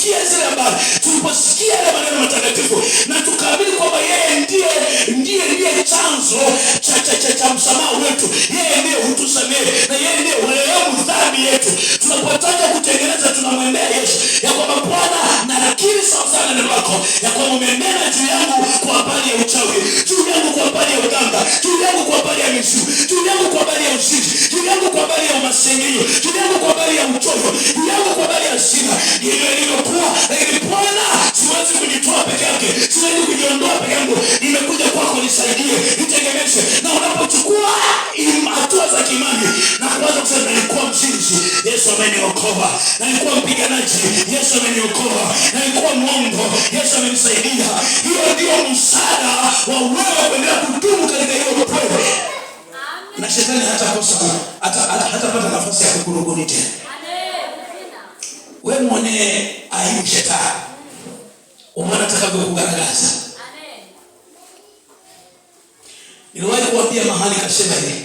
tuliposikia zile habari, tuliposikia yale maneno matakatifu na tukaamini kwamba yeye ndiye chanzo cha msamaha wetu, yeye ndiye hutusamehe na yeye ndiye hulehemu dhambi yetu, tunapotaka kutengeneza tunamwendea Yesu ya kwamba Bwana, nakiri sawasawa na neno lako ya kwamba umenena juu yangu kwa habari ya uchawi, juu yangu kwa habari ya uganga, juu yangu kwa habari ya mizimu, juu yangu kwa habari ya uzinzi, juu yangu kwa habari ya masengenyo, juu yangu kwa habari ya uchoyo, juu yangu kwa habari ya hasira. Ndivyo ilivyokuwa, lakini Bwana, siwezi kujitoa peke yake, siwezi kujiondoa peke yangu, nimekuja kwako, nisaidie, nitegemeze. Na unapochukua hatua za kimani na kuanza kusema nilikuwa mzinzi, Yesu ameniokoa, na nilikuwa mpiganaji, Yesu ameniokoa, na nilikuwa mwongo, Yesu amenisaidia, hiyo ndio msaada wa wewe kuendelea kudumu katika hiyo upendo. Na shetani hatapata nafasi ya kukurubuni tena. Wewe muone aibu shetani, unataka kukugaragaza. Niliwahi kuambia mahali kasema hivi,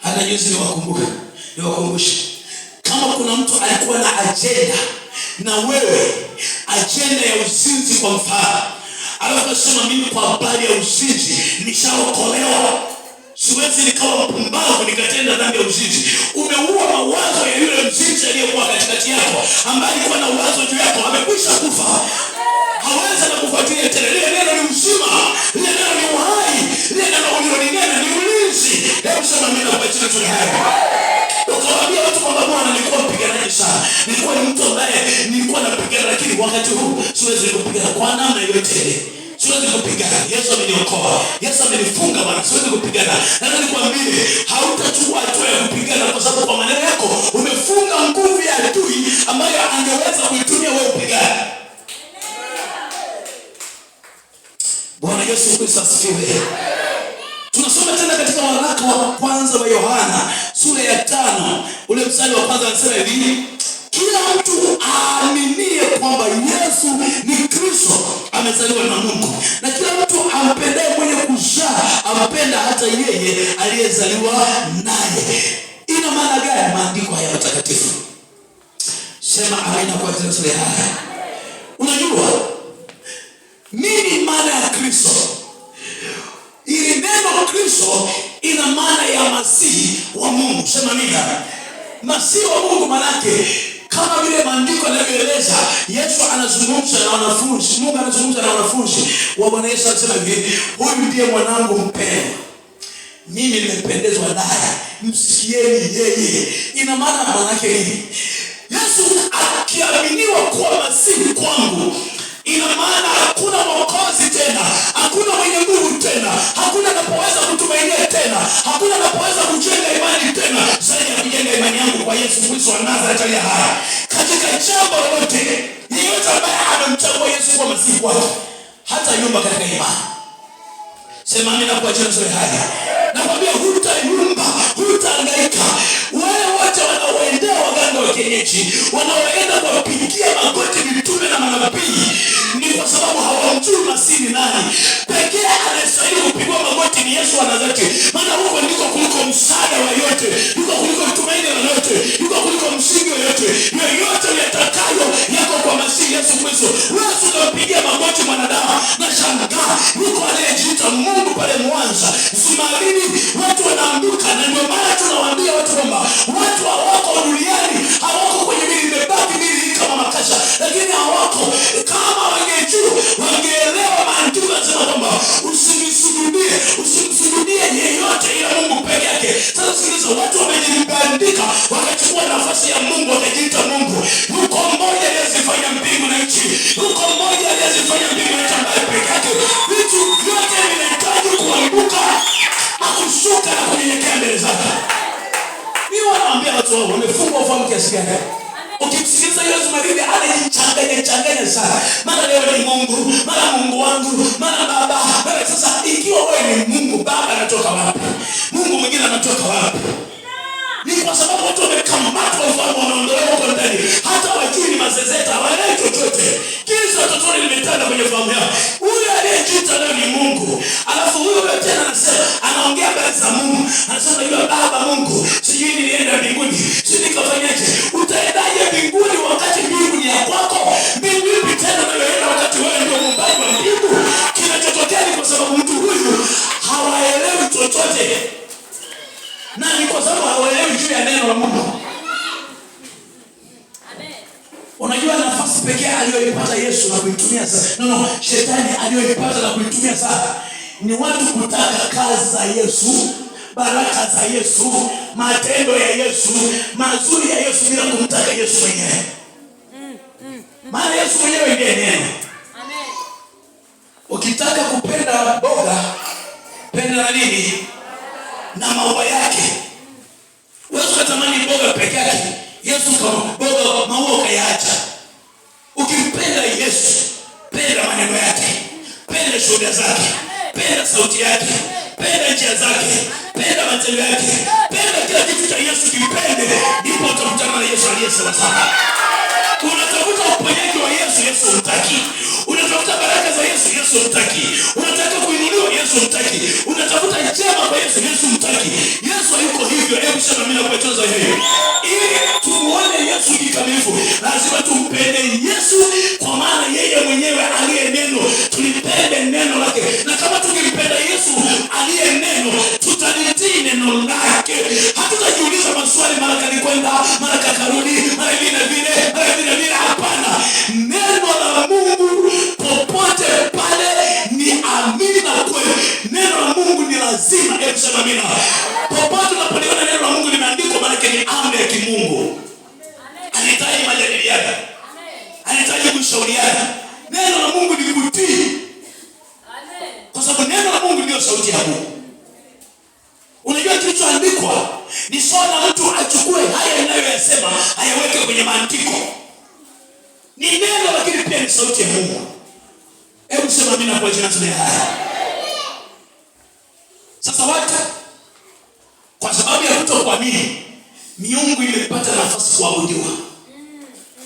hata juzi niwakumbushe, kama kuna mtu alikuwa na agenda na wewe, agenda ya uzinzi kwa mfano, alafu kasema mimi kwa habari ya uzinzi nishaokolewa, siwezi nikawa mpumbavu nikatenda dhambi ya uzinzi. Umeua mawazo ya yule mzinzi aliyekuwa katikati yako, ambaye alikuwa na uwazo juu yako, amekwisha kufa, hawezi na kufuatilia tena. Lile neno ni uzima, lile neno ni uhai, lile neno ulilonena ni ulinzi. Hebu sema mimi na kuachia tu haya. Ukawaambia watu kwamba Bwana, nilikuwa mpiganaji sana, nilikuwa ni mtu ambaye nilikuwa napigana, lakini wakati huu siwezi kupigana kwa namna yoyote ile. Siwezi kupigana. Yesu ameniokoa, Yesu amenifunga bwana, siwezi kupigana. Na nikwambie, hautachukua hatua ya kupigana kwa sababu kwa maneno yako umefunga nguvu ya adui ambayo angeweza kuitumia wewe upigane. Bwana Yesu Kristo asifiwe. Tunasoma tena katika waraka wa kwanza wa Yohana sura ya 5 ule mstari wa kwanza, anasema hivi: kila mtu aaminie kwamba Yesu ni Kristo amezaliwa na Mungu, na kila mtu ampendaye mwenye kuzaa ampenda hata yeye aliyezaliwa naye. Ina maana gani maandiko haya matakatifu? Sema amina kwa jina la Yesu. Unajua nini maana ya Kristo? Ili neno Kristo ina maana ya Masihi wa Mungu. Sema amina. Masihi wa Mungu manake, kama vile maandiko yanavyoeleza, Yesu anazungumza na wanafunzi, Mungu anazungumza na wanafunzi wa Bwana Yesu, anasema hivi: huyu ndiye mwanangu mpendwa, mimi nimependezwa naye, msikieni yeye. Ina maana manake nini? Yesu akiaminiwa kuwa Masihi kwangu, ina maana hakuna mwokozi tena, hakuna mwenye nguvu tena, hakuna anapoweza kutumainia tena, hakuna anapoweza kujenga imani tena zaidi ya kujenga imani yangu kwa Yesu Kristo wa Nazareti aliye hai. Katika jambo lolote, yeyote ambaye amemchagua Yesu kwa Masihi wake hata yumba katika imani. Sema amina kwa jina la Yesu. Nakwambia hutayumba, hutahangaika. Wale wote wanaoendea waganga wa kienyeji, wanaoenda kuwapigia magoti mitume na manabii, ni kwa sababu hawamjui Masihi nani. Pekee anayestahili kupigwa magoti ni Yesu wa Nazareti, maana huko ndiko kuliko msaada wa yote, ndiko kuliko tumaini la yote, ndiko kuliko msingi wa yote. Yoyote yatakayo yako kwa Masihi Yesu Kristo. Wewe unapigia magoti mwanadamu, na shangaa yuko anayejiita Mungu pale Mwanza Simalini, watu wanaanguka. Na ndio maana tunawaambia watu kwamba watu hawako duniani, hawako kwenye mili imebaki mili kama makasha, lakini hawako. Kama wangejua, wangeelewa maandiko yanasema kwamba usimsujudie yeyote ila Mungu peke yake. Sasa sikiliza, watu wamejibandika wakachukua nafasi ya Mungu, wakajiita Mungu. Yuko mmoja aliyezifanya mbingu na nchi, yuko mmoja aliyezifanya mbingu na nchi ambaye peke yake vitu vyote vinahitaji kuanguka na kushuka na kunyenyekea mbele zake. Mimi wanaambia watu wao wamefungwa ufahamu kiasi gani? Ukimsikiliza Yesu Maria anajichanganya sana. Mara leo ni Mungu, mara Mungu wangu, mara Baba. Mara sasa, ikiwa wewe ni Mungu, Baba anatoka wapi? Mungu mwingine anatoka wapi? Ni kwa sababu watu wamekamatwa ufahamu, wanaondolewa huko ndani. Hata wajui ni mazezeta, hawaelewi chochote. Kisa totoni limetanda kwenye fahamu yao. Huyu aliyejiita leo ni Mungu. Alafu huyo tena anasema, anaongea mbele za Mungu. Anasema yule Baba Mungu, sijui nilienda mbinguni, sijui nikafanyaje. Utaendaje mbinguni wakati mbingu aliyoipata Yesu na kuitumia sasa. No, shetani aliyoipata na kuitumia sasa ni watu kutaka kazi za Yesu, baraka za Yesu, matendo ya Yesu, mazuri ya Yesu bila kumtaka Yesu mwenyewe. Maana Yesu mwenyewe ndiye neno. Amen. Ukitaka kupenda boga, penda na nini? Na maua yake. Wewe unatamani boga peke yake. Yesu kama boga maua kayaacha. Ukimpenda Yesu, penda maneno yake, penda shuhuda zake, penda sauti yake, penda njia zake, penda matendo yake, penda kila kitu cha Yesu kipende, ndipo utakutana na Yesu aliye sawa sawa. Unatafuta uponyaji wa Yesu, Yesu hutaki. Unatafuta baraka za Yesu, Yesu hutaki. Unataka kuinuliwa, Yesu hutaki. Unatafuta njema kwa Yesu, Yesu hutaki. Yesu hayuko hivyo. Hebu sema mimi nakueleza hivi. Ili tumuone Yesu kikamilifu, lazima tumpende Yesu, kwa maana yeye mwenyewe aliye neno. Tulipende neno lake. Na kama tukimpenda Yesu aliye neno, tutalitii neno lake. Hatutajiuliza maswali mara kalikwenda, mara kakarudi, mara vile vile, mara vile vile. Hapana. Neno la Mungu popote pale ni amina kweli. Neno la Mungu ni lazima. Hebu sema amina. Popote unapoliona neno la Mungu limeandikwa, maana ni amri ya kimungu. Anahitaji majadiliano. Anahitaji kushauriana. Neno la Mungu ni kutii. Kwa sababu neno la Mungu ndio sauti ya Mungu. Unajua kilichoandikwa ni sawa na mtu achukue haya inayoyasema ayaweke kwenye maandiko. Ni neno lakini pia ni sauti ya Mungu. Hebu sema amina kwa jina la Sasa watu kwa sababu ya kutokuamini, miungu imepata nafasi kuabudiwa.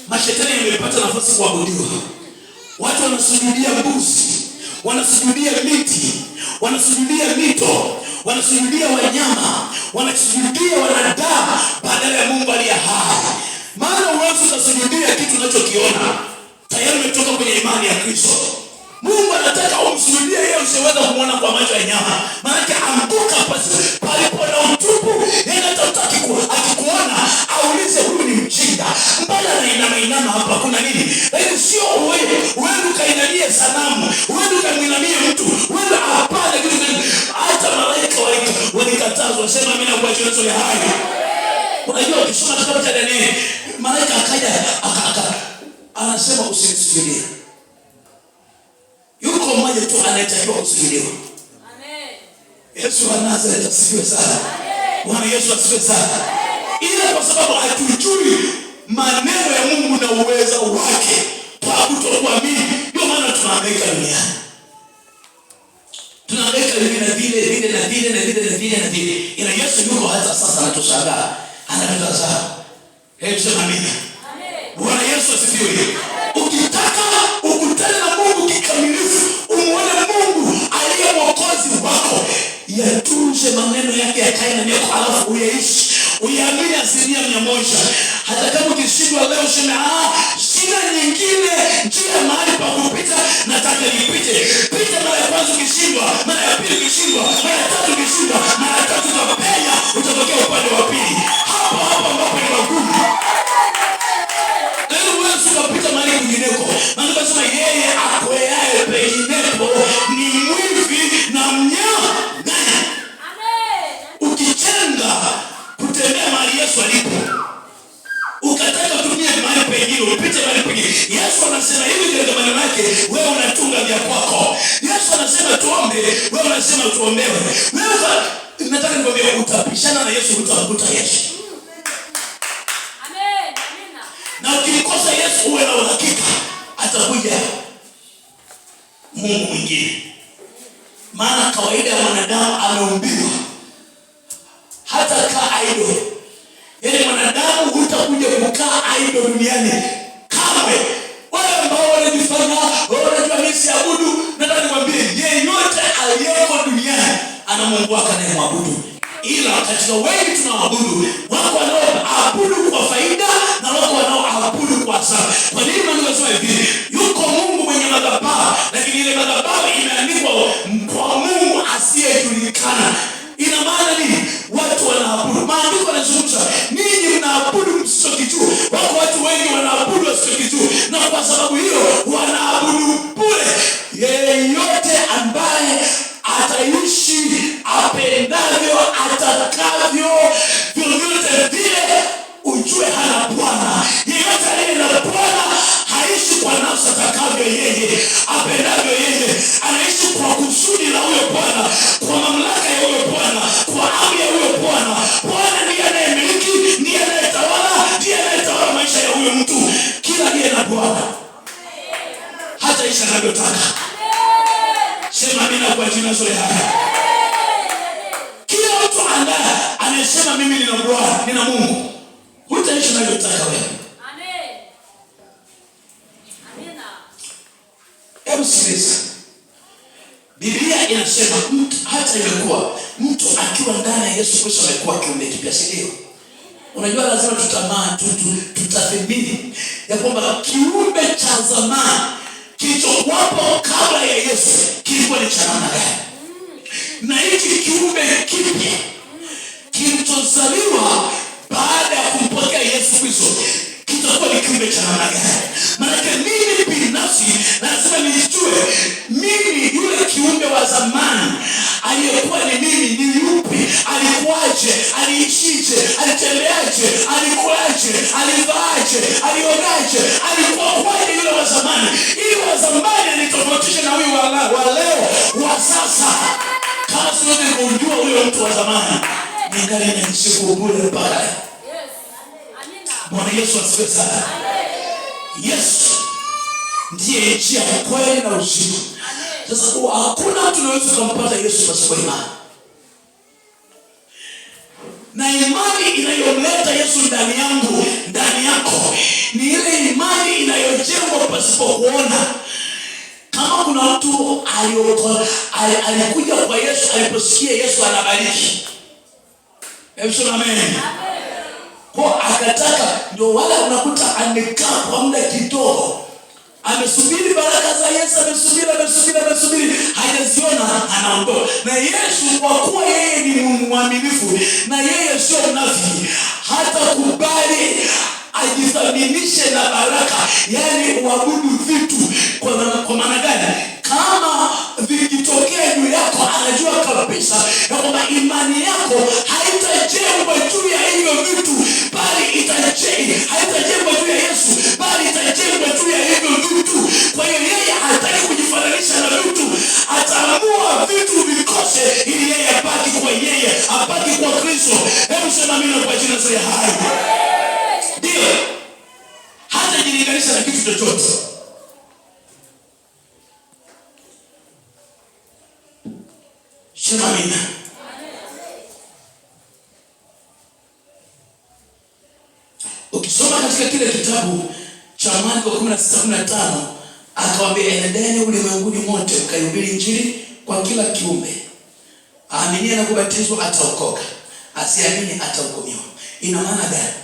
Mashetani yamepata nafasi kuabudiwa. Watu wanasujudia mbuzi, wanasujudia miti, wanasujudia mito, wanasujudia wanyama, wanasujudia wanadamu badala ya Mungu aliye hai. Maana uwezo utasujudia kitu unachokiona. Tayari umetoka kwenye imani ya Kristo. Mungu anataka umsujudie yeye usiweza kumwona kwa macho ya nyama. Maana anguka palipo na utupu. Yeye anataka akikuona aulize huyu ni mjinga. Mbona anainama hapa kuna nini? Lakini sio wewe ukainamie sanamu, wewe ukamwinamie mtu, wewe hapana kitu gani. Hata malaika walikatazwa. Sema mimi na kwa Yesu ya hai. Unajua ukisoma kitabu cha Danieli, malaika akaja anasema usinisujudie. Yuko mmoja tu anayetakiwa kusujudiwa. Amen. Yesu wa Nazareth asifiwe sana. Bwana Yesu asifiwe sana. Ila kwa sababu hatujui maneno ya Mungu na uwezo wake, kwa kutokuamini, ndio maana tunahangaika duniani. Tunahangaika vile. Ila Yesu yuko hata sasa anatushangaa. Anatazama. Hebu sema amina. Amen. Bwana Yesu asifiwe. Ukitaka ukutane na Mungu kikamilifu, umuone Mungu aliye mwokozi wako, yatunze maneno yake yakae ndani yako, alafu uyaishi, uyaamini 100%. Hata kama ukishindwa leo useme sina nyingine njia mahali pa kupita, nataka nipite. Pita mara ya kwanza ukishindwa, mara ya pili ukishindwa, mara ya tatu ukishindwa, mara ya tatu utapenya, utatokea upande wa pili. Hapo ambapo ni magumu. Leo wewe usipita mahali kwingineko. Maana tunasema yeye akweaye penginepo ni mwivi na mnyama. Amen. Ukichenga kutembea mahali Yesu alipo, ukataka kutumia mahali pengine, upite mahali pengine. Yesu anasema hivi katika maneno yake, wewe unatunga vya kwako. Yesu anasema tuombe, wewe unasema tuombewe. Wewe nataka nikwambie, utapishana na Yesu, utakuta Yesu. Amen. Amina. Na ukikosa Yesu uwe na uhakika atakuja Mungu mwingine. Maana kawaida ya mwanadamu ameumbiwa hata kaa idol. Yaani mwanadamu hutakuja kukaa idol duniani kamwe. Wale ambao wanajifanya wanajua mimi siabudu, nataka nikwambie yeyote aliyeko duniani ana Mungu wake anayemwabudu. Ila katika wengi tunaabudu, wako wanaoabudu kwa faida na wako wanaoabudu kwa hasara. Kwa nini tunasema hivi? Yuko Mungu mwenye madhabahu, lakini ile madhabahu imeandikwa kwa Mungu asiyejulikana. Ina maana nini? Watu wanaabudu. Maandiko yanazungumza ninyi mnaabudu msichokijua. Wako watu wengi wanaabudu wasichokijua. na kwa sababu hiyo wanaabudu bure. Yeyote ambaye ataishi apendavyo, atakavyo, vyovyote vile, ujue hana Bwana. Yeyote aliye na Bwana haishi kwa nafsi atakavyo yeye, apendavyo yeye. Anaishi kwa kusudi la huyo Bwana, kwa mamlaka ya huyo Bwana, kwa amri ya huyo Bwana. Bwana ndiye anayemiliki, ndiye anayetawala, ndiye anayetawala maisha ya huyo mtu. Kila aliye na Bwana hataishi anavyotaka. Sema amina kwa jina la Yesu. Kila mtu anayesema mimi nina Bwana, nina Mungu, hutaishi anavyotaka wewe. Amen. Amina. Hebu sikiliza. Biblia inasema mtu hata imekuwa mtu akiwa ndani ya Yesu Kristo amekuwa kiumbe kipya, si ndio? Unajua lazima tutathmini ya kwamba kiumbe cha zamani kilichokuwapo kabla ya Yesu kilikuwa ni cha namna gani, na hiki kiumbe kipya kilichozaliwa baada ya kumpokea Yesu Kristo kitakuwa ni kiumbe cha namna gani? Maana mimi binafsi lazima nijue mimi yule kiumbe wa zamani aliyekuwa ni mimi ni yupi, alikuwaje, aliishije, alitembeaje, alikulaje, alivaaje, aliogaje, alikuwa kwaje yule wa zamani, ili wa zamani anitofautishe na huyu wa leo, wa sasa. Kama siwezi kumjua huyo mtu wa zamani, ningali naishi kubure mpaka leo. Bwana Yesu asifiwe sana. Yesu ndiye njia, kweli na uzima. Sasa hakuna mtu anaweza kumpata Yesu pasipo imani. Na imani inayomleta Yesu ndani yangu, ndani yako, ni ile imani inayojengwa pasipo kuona. Kama kuna mtu alikuja kwa Yesu aliposikia Yesu anabariki, hebu sema amen. Kwa akataka, ndio wala unakuta amekaa kwa muda kidogo, amesubiri baraka za Yesu, amesubiri, hajaziona, anaondoka. Na Yesu kwa kuwa yeye ni mwaminifu na yeye sio mnafiki, hata kubali ajithaminishe na baraka, yani uabudu vitu. Kwa maana gani? Kama vikitokea juu yako, anajua kabisa ya kwamba imani yako haitajengwa juu ya hivyo vitu, bali haitajengwa juu ya Yesu, bali itajengwa juu ya hivyo vitu. Kwa hiyo yeye hataki kujifananisha na vitu, ataamua vitu vikose ili yeye abaki kwa yeye, abaki kwa Kristo. Hebu sema mimi kwa jina la Yesu. Ndio, hata jilinganisha na kitu chochote. Sema amina. Ukisoma katika kile kitabu cha Marko 16:15, akawaambia enendeni ulimwenguni mote mkaihubiri Injili kwa kila kiumbe. Aaminie na kubatizwa ataokoka, asiamini atahukumiwa. Ina maana gani?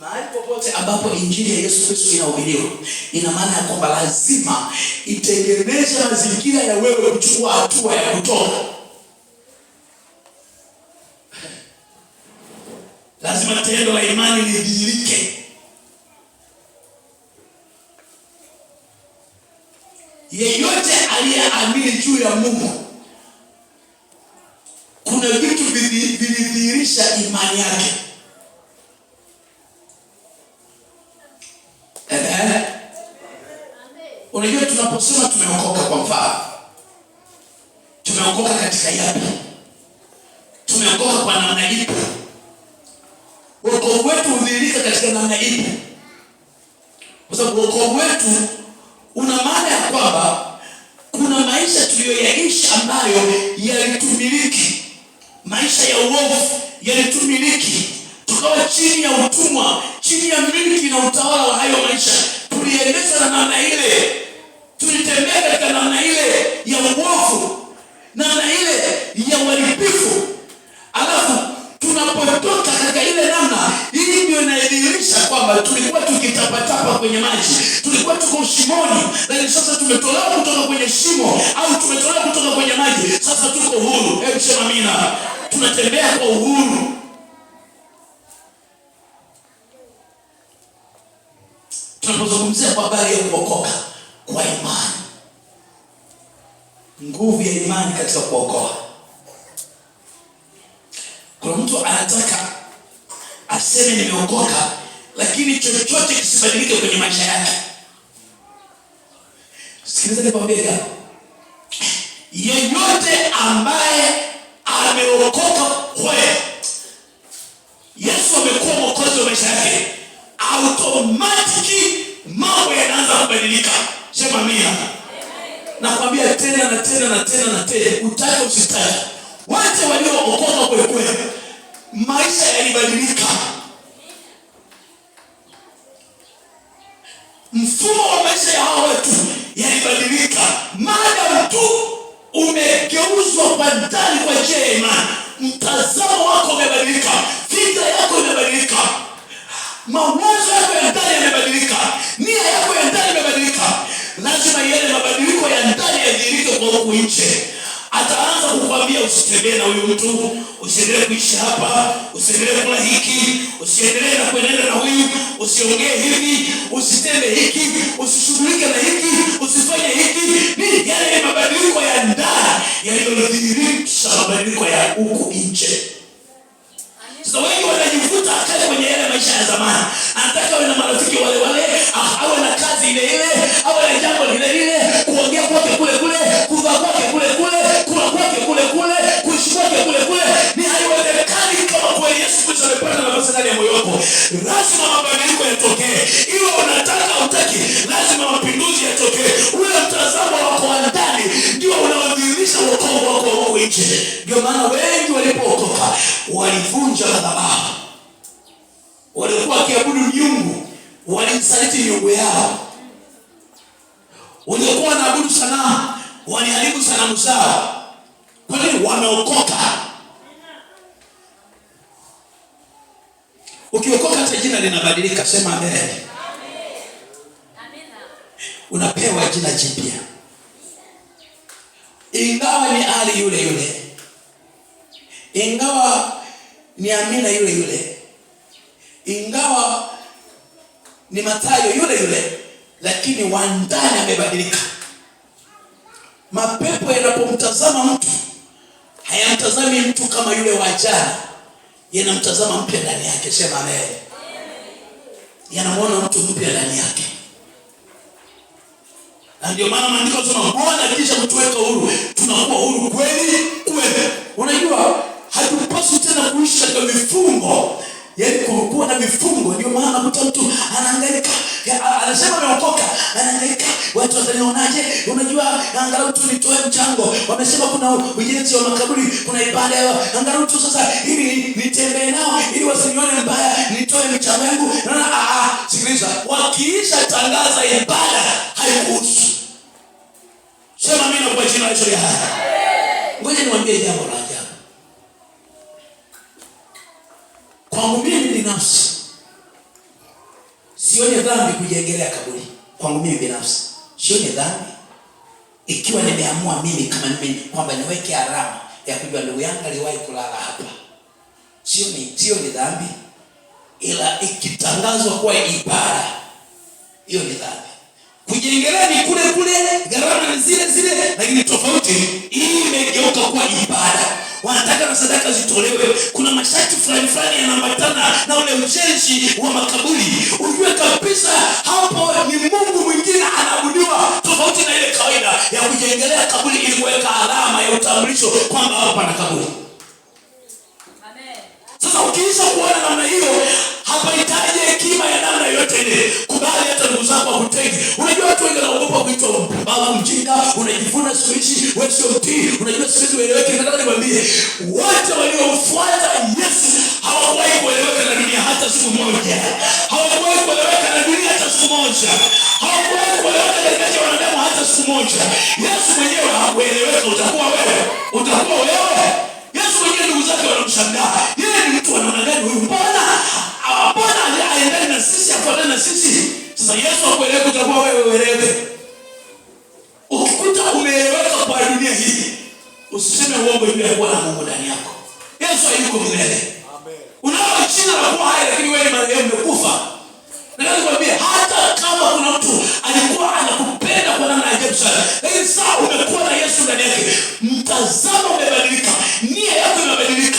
Mahali popote ambapo Injili ya Yesu Kristo inahubiriwa, ina maana ya kwamba lazima itengeneze mazingira ya wewe kuchukua hatua ya kutoka. Lazima tendo la imani lidhihirike. Yeyote aliyeamini juu ya Mungu, kuna vitu vilidhihirisha imani yake. Unajua tunaposema tumeokoka, kwa mfano, tumeokoka katika yapi? Tumeokoka kwa namna ipi? Wokovu wetu udhihirika katika namna ipi? Kwa sababu wokovu wetu una maana ya kwamba kuna maisha tuliyoyaishi ambayo yalitumiliki, maisha ya uovu yalitumiliki, tukawa chini ya utumwa, chini ya miliki na utawala wa hayo maisha. Tuliendesha na namna ile, tulitembea katika namna ile ya uovu, namna ile ya uharibifu. Alafu tunapotoka katika ile namna, hii ndio inadhihirisha kwamba tulikuwa tukitapatapa kwenye maji, tulikuwa tuko shimoni, lakini sasa tumetolewa kutoka kwenye shimo, au tumetolewa kutoka kwenye maji, sasa tuko huru. Hebu sema amina. Tunatembea kwa uhuru. tunapozungumzia kwa habari ya kuokoka kwa imani, nguvu ya imani katika kuokoa. Kuna mtu anataka aseme nimeokoka, lakini chochote kisibadilike kwenye maisha yake. Sikiliza nikwambie jambo. Yeyote ambaye ameokoka kweli, Yesu amekuwa mwokozi wa maisha yake, automatically mambo yanaanza kubadilika. Sema amina. Nakwambia tena na tena na tena na tena, utake usitake, wote waliookoka kweli kweli maisha yalibadilika. Mfumo wa maisha ya hao watu yalibadilika. Maadamu tu umegeuzwa kwa ndani kwa njia ya imani, mtazamo wako umebadilika, fikra yako imebadilika, mawazo yako ya ndani yamebadilika, nia yako ya ndani imebadilika. Lazima yale mabadiliko ya ndani yadhihirike kwa huku nje. Ataanza kukwambia usitembee na huyu mtu, usiendelee kuishi hapa, usiendelee kula hiki, usiendelee na kuendelea na huyu, usiongee hivi, usitende hiki, usishughulike na hiki, usifanye hiki. Ni yale mabadiliko ya ndani yanayodhihirisha mabadiliko ya huku nje. Sasa wengi wanajivuta akae kwenye yale maisha ya zamani. Anataka awe na marafiki wale wale, awe na kazi ile ile, awe na jambo lile lile, kuongea kwake kule kule, kuvaa kwake kule kule, kula kwake kule kule, kuishi kwake kule kule. Ni haiwezekani kama kwa Yesu Kristo amepata nafasi ndani ya moyo wako. Lazima mabadiliko yatokee. Iwe unataka utaki, lazima mapinduzi yatokee. Ule mtazamo wako wa ndani ndio unaodhihirisha wokovu wako huko nje. Ndio maana wengi walipookoka walivunja madhabahu. Walikuwa wakiabudu miungu, walimsaliti miungu yao. Walikuwa wanaabudu sanamu, waliharibu sanamu zao. Kwa nini? Wameokoka. Ukiokoka hata jina linabadilika. Sema amen. Amen. Unapewa jina jipya, ingawa ni Ali yule yule, ingawa ni Amina yule yule, ingawa ni Mathayo yule yule, lakini wa ndani amebadilika. Mapepo yanapomtazama mtu, hayamtazami mtu kama yule wa jana, yanamtazama mpya ndani yake. Sema amen. Yanamuona mtu mpya ndani yake. Na ndio maana maandiko yanasema Bwana kisha kutuweka huru, tunakuwa huru kweli kweli. Unajua hatupaswi tena kuishi katika mifungo. Yaani kuwa na mifungo. Ndio maana nakuta mtu anahangaika, anasema ameokoka, anahangaika, watu watanionaje? Unajua angalau tu nitoe mchango. Wamesema kuna ujenzi wa makaburi, kuna ibada, angalau tu sasa ili nitembee nao ili wasinione mbaya, nitoe mchango wangu. Sikiliza, wakiisha tangaza ibada haikuhusu. Sema mimi kwa jina la Yesu. Ngoja niwaambie jambo la ajabu. Kwangu mimi binafsi sioni dhambi kujengelea kaburi. Kwangu mimi binafsi sioni dhambi ikiwa nimeamua mimi kama mimi kwamba niweke alama ya kujua ndugu yangu aliwahi kulala hapa. Sioni dhambi, ila ikitangazwa kwa ibada, hiyo ni dhambi. Kujengelea ni kule kule, gharama ni zile zile, lakini tofauti hii imegeuka kwa ibada. Wanataka na sadaka zitolewe. Kuna masharti fulani yanaambatana na ule ujenzi wa makaburi. Ujue kabisa hapo ni Mungu mwingine anaabudiwa, tofauti na ile kawaida ya kujengelea kaburi ili kuweka alama ya utambulisho kwamba hapa pana kaburi. Amen. Sasa ukiisha kuona namna hiyo, hapa hitaji hekima ya namna yote ile. Kubali hata ndugu zako wakutenge. Unajua watu wengi wanaogopa kuitwa baba mjinga, unajifuna siku hizi wewe sio mtii, unajua siku hizi ueleweke. Nataka nikwambie, wote waliofuata Yesu hawakuwahi kueleweka na dunia hata siku moja. Hawakuwahi kueleweka na dunia hata siku moja. Hawakuwahi kueleweka na wanadamu hata siku moja. Yesu mwenyewe hakueleweka. Utakuwa wewe. Yesu mwenyewe ndugu zake wanamshangaa. Yeye ni mtu anaona gani huyu? Mbona aendane na sisi, afuatane na sisi? Sasa Yesu akueleweka, utakuwa wewe uelewe. Ukikuta umeeleweka kwa dunia hii, usiseme uongo juu ya kuwa na Mungu ndani yako. Yesu hayuko milele. Amen. Unao jina la kuwa hai, lakini wewe ni marehemu, umekufa. Nataka nikwambie hata kama alikuwa anakupenda kwa namna ajabu sana. Lakini sasa umekuwa na Yesu ndani yake, mtazamo umebadilika, nia yako imebadilika,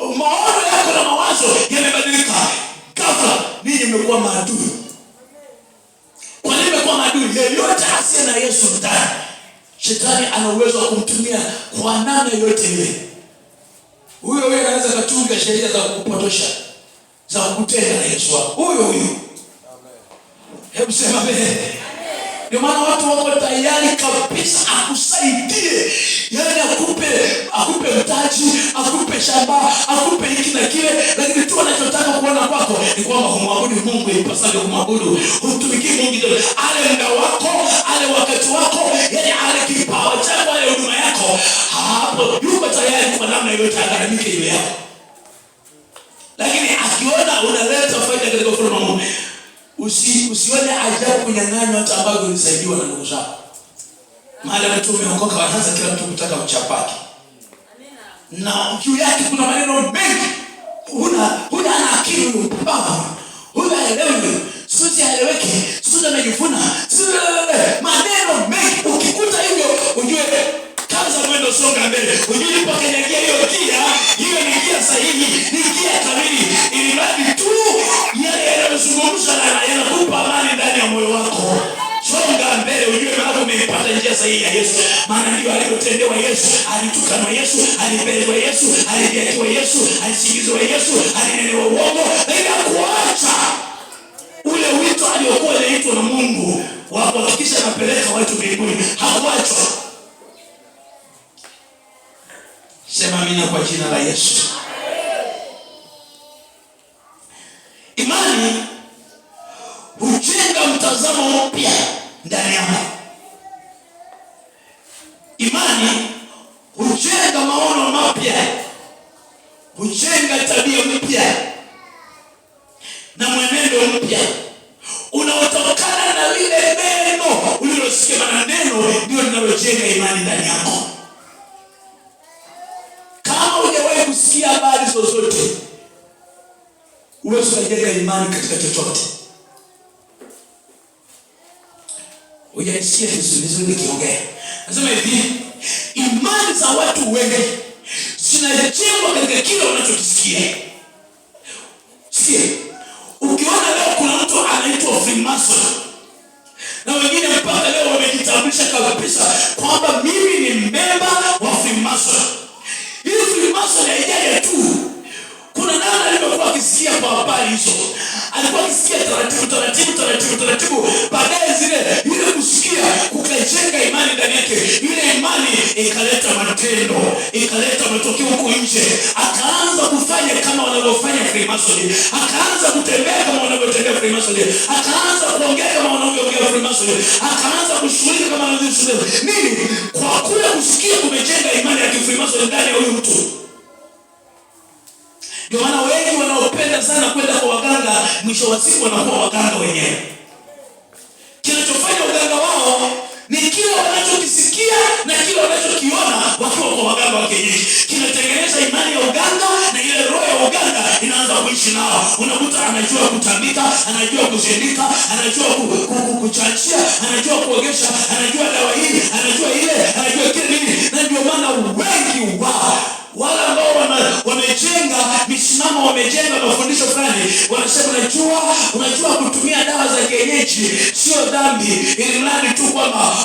maono yako na mawazo yamebadilika. Ghafla ninyi mmekuwa maadui. Kwa nini mmekuwa maadui? Yeyote asiye na Yesu ndani, shetani ana uwezo wa kumtumia kwa namna yote ile. Huyo anaweza kutunga sheria za kukupotosha, za kukutenga na Yesu wako. Huyo. Hebu sema amen. Ndio maana watu wako tayari kabisa akusaidie. Yaani akupe mtaji, akupe shamba, akupe hiki na kile, lakini tu anachotaka kuona kwako ni kwamba humwabudu Mungu ipasavyo kumwabudu. Humtumiki Mungu ale muda wako, ale wakati wako, yaani ale kipawa chako, ale huduma yako. Hapo yuko tayari kwa namna yote agharamike juu yako. Lakini akiona unaleta faida katika ufalme wa Mungu, usione ajabu kunyang'anywa hata ambavyo ulisaidiwa na ndugu zako. Maana mtu umeokoka wanaanza kila mtu kutaka mchapaki. Na juu yake kuna maneno mengi. Huna akili mpaka. Huna haelewi. Sisi haeleweki. Sisi tunajifuna. Maneno mengi. Ukikuta hivyo ujue kaza mwendo songa mbele. Ujue upakanyagia hiyo njia, hiyo ni njia sahihi, ni njia kamili. Ili mradi tu yale yanayozungumzwa na yanakupa amani ndani ya moyo wako. Songa mbele, ujue maana umepata njia sahihi ya Yesu. Maana ndio aliyotendewa Yesu, alitukanwa Yesu, alibezwa Yesu, alijekiwa Yesu, alisingizwa Yesu, alinenewa uongo, lakini hakuacha ule wito aliokuwa anaitwa na Mungu wa kuhakikisha anapeleka watu mbinguni. Hakuacha. Sema amina kwa jina la Yesu. Imani hujenga mtazamo mpya ndani yako. Imani hujenga maono mapya, hujenga tabia mpya na mwenendo mpya unaotokana na lile neno ulilosikia. Maana neno ndio linalojenga imani ndani yako. Kama hujawahi kusikia habari zozote, huwezi kujenga imani katika chochote. Ujasikia vizuri nikiongea. Nasema hivi, imani za watu wengi zinajengwa katika kile wanachokisikia. Sikia, ukiona leo kuna mtu anaitwa Freemason, na wengine mpaka leo wamejitambulisha kabisa kwamba mimi ni memba wa Freemason. Hii Freemason haijaja tu. Kuna nani alikuwa akisikia kwa habari hizo? Alikuwa akisikia taratibu. Baadaye ile kusikia kukajenga imani ndani yake. Ile imani ikaleta matendo, ikaleta matokeo huko nje. Akaanza kufanya kama wanavyofanya Freemason. Akaanza kutembea kama wanavyotembea Freemason. Akaanza kuongea kama wanavyoongea Freemason. Akaanza kushughulika kama wanavyoshughulika. Nini? Kwa kule kusikia kumejenga imani ya Freemason ndani ya huyu mtu. Ndio maana wengi wanaopenda sana kwenda kwa waganga, mwisho wa siku wanakuwa waganga wenyewe. Kinachofanya uganga wao ni kile wanachokisikia na kile wanachokiona wakiwa kwa waganga wa kienyeji. Kinatengeneza imani ya uganga, na ile roho ya uganga inaanza kuishi nao. Unakuta anajua kutambika, anajua kuzindika, anajua kuchachia, anajua kuogesha, anajua dawa hii, anajua ile, anajua kile nini. Na ndio maana wengi wale ambao wamejenga misimamo, wamejenga mafundisho fulani, wanasema unajua kutumia dawa za kienyeji sio dhambi, ili mradi tu kwamba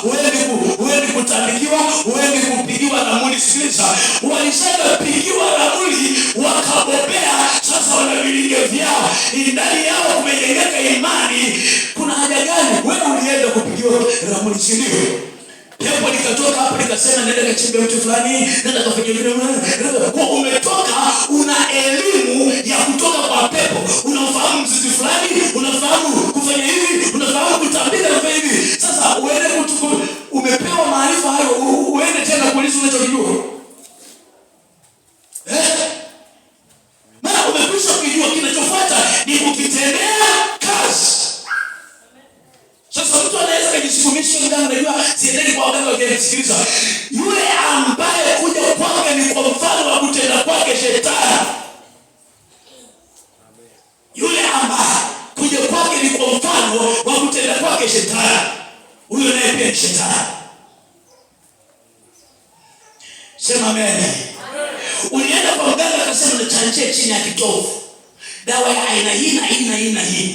uende kutambikiwa, uende kupigiwa ramli. Sikiliza, walishapigiwa ramli wakabobea, sasa wana vilinge vyao, ndani yao kumejengeka imani. Kuna haja gani wewe ulienda kupigiwa ramli? Si ndio? Pepo likatoka hapo likasema nenda kachimbe mtu fulani, nenda kafanye vile. Kwa umetoka una elimu ya kutoka kwa pepo. Unafahamu mzizi fulani, unafahamu kufanya hivi, unafahamu kutambika na hivi. Sasa uende umepewa maarifa hayo, uende tena kuuliza unachojua. Maana umekwisha kujua, kinachofuata ni kukitendea kazi. Sasa mtu anaweza kujisukumisha mganga, unajua siendeni kwa waganga wakisikiliza. Yule ambaye kuja kwake ni kwa mfano wa kutenda kwake shetani. Yule ambaye kuja kwake ni kwa mfano wa kutenda kwake shetani. pia ni shetani. Sema amen. Ulienda kwa mganga akasema nachanjia chini ya kitovu, dawa ya aina hii na hii.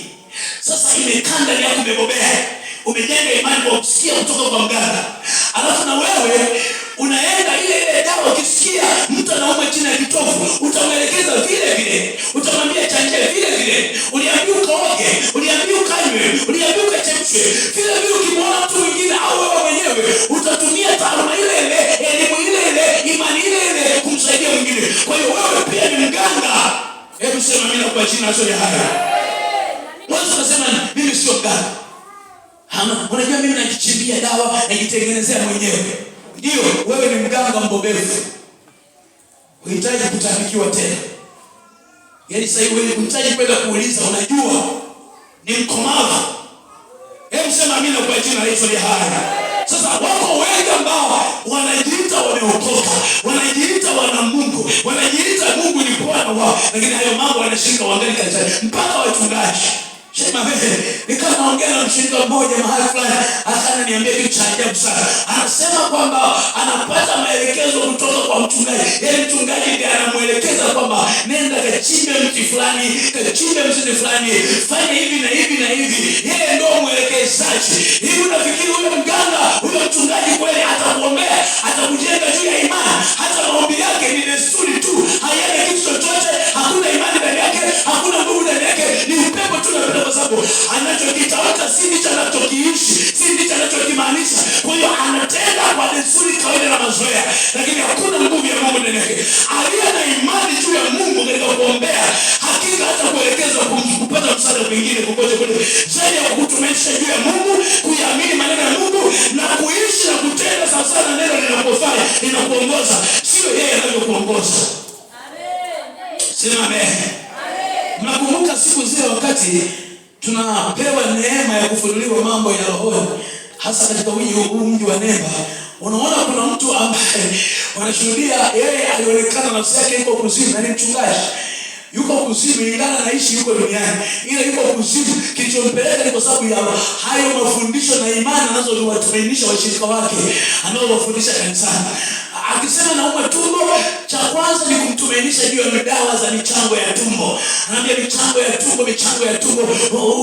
Sasa imekaa ndani yako, umebobea, umejenga imani kwa kusikia kutoka kwa mganga. Alafu na wewe unaenda ile dawa, ukisikia mtu anauma chini ya kitovu, utamwelekeza vile vile, utamwambia chanje vile vile. Uliambiwa ukaoge, uliambiwa ukanywe, uliambiwa ukachemshe. Vile vile ukimwona mtu mwingine au wewe mwenyewe, utatumia taaluma ile ile, elimu ile ile, imani ile ile kumsaidia mwingine. Kwa hiyo wewe pia ni mganga. Hebu sema mimi kwa jina la Yesu haya. Wewe unasema mimi sio mganga. Unajua mimi najichimbia dawa, najitengenezea mwenyewe. Ndio, wewe ni mganga mbobevu. Unahitaji kutabikiwa tena. Yaani sasa wewe unahitaji kwenda kuuliza, unajua ni mkomavu. Hebu sema mimi kwa jina la Yesu haya. Sasa wako wengi ambao wanajiita wameokoka, wanajiita wana Mungu, wanajiita Mungu ni Bwana wao, lakini hayo mambo wanashika wangali kanisani, mpaka wachungaji. Sema wewe, nikaongea na mshirika mmoja mahali fulani, akaniambia kitu cha ajabu sana. Anasema kwamba anapata maelekezo kutoka kwa mchungaji. Yeye mchungaji ndiye anamuelekeza kwamba nenda kachimbe mti fulani, kachimbe mti fulani, fanya hivi na hivi na hivi. Yeye ndio mwelekezaji. Hivi unafikiri huyo mganga, huyo mchungaji kweli atakuombea, atakujenga juu ya imani? Hata maombi yake ni desturi tu, hayana kitu chochote, hakuna imani ndani yake, hakuna nguvu ndani yake, ni upepo tu na kwa sababu anachokitafuta si ndicho anachokiishi, si ndicho anachokimaanisha. Kwa hiyo anatenda kwa desturi, kawaida na mazoea, lakini hakuna nguvu ya Mungu ndani yake. Aliye na imani juu ya Mungu katika kuombea, hakika hata kuelekeza kupata msaada mwingine kokote kule, zaidi ya kutumanisha juu ya Mungu, kuamini maneno ya Mungu na kuishi na kutenda sawa sawa na neno linapofanya, linakuongoza, sio yeye anavyokuongoza. Amen. Sema amen. Mnakumbuka siku zile wakati tunapewa neema ya kufunuliwa mambo ya rohoni, hasa katika mji wa Nemba. Unaona kuna mtu ambaye wanashuhudia yeye alionekana nafsi yake iko kuzimu, na ni mchungaji. Yuko kuzimu, ingawa anaishi yuko duniani, ila yuko kuzimu. Kilichompeleka ni kwa sababu ya hayo mafundisho na imani anazowatumainisha washirika wake, anaowafundisha kanisani. Akisema nauma tumbo, cha kwanza ni kumtumainisha juu ya dawa za michango ya tumbo. Anaambia michango ya tumbo,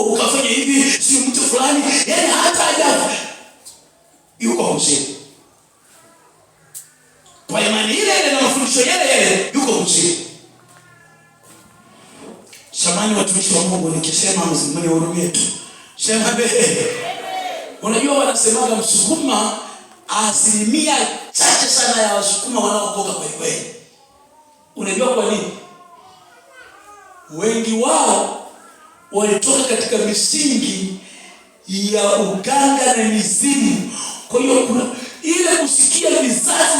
ukafanya hivi, si mtu fulani, yaani hata ajabu. Yuko kuzimu. Kwa imani ile na mafundisho yale yuko kuzimu. Samani watumishi wa Mungu, nikisema mnihurumie tu. Sema be. Unajua wanasemaga Msukuma, asilimia chache sana ya Wasukuma wanaokoka kwa kweli. Unajua kwa nini? Wengi wao walitoka katika misingi ya uganga na mizimu. Kwa hiyo kuna ile kusikia vizazi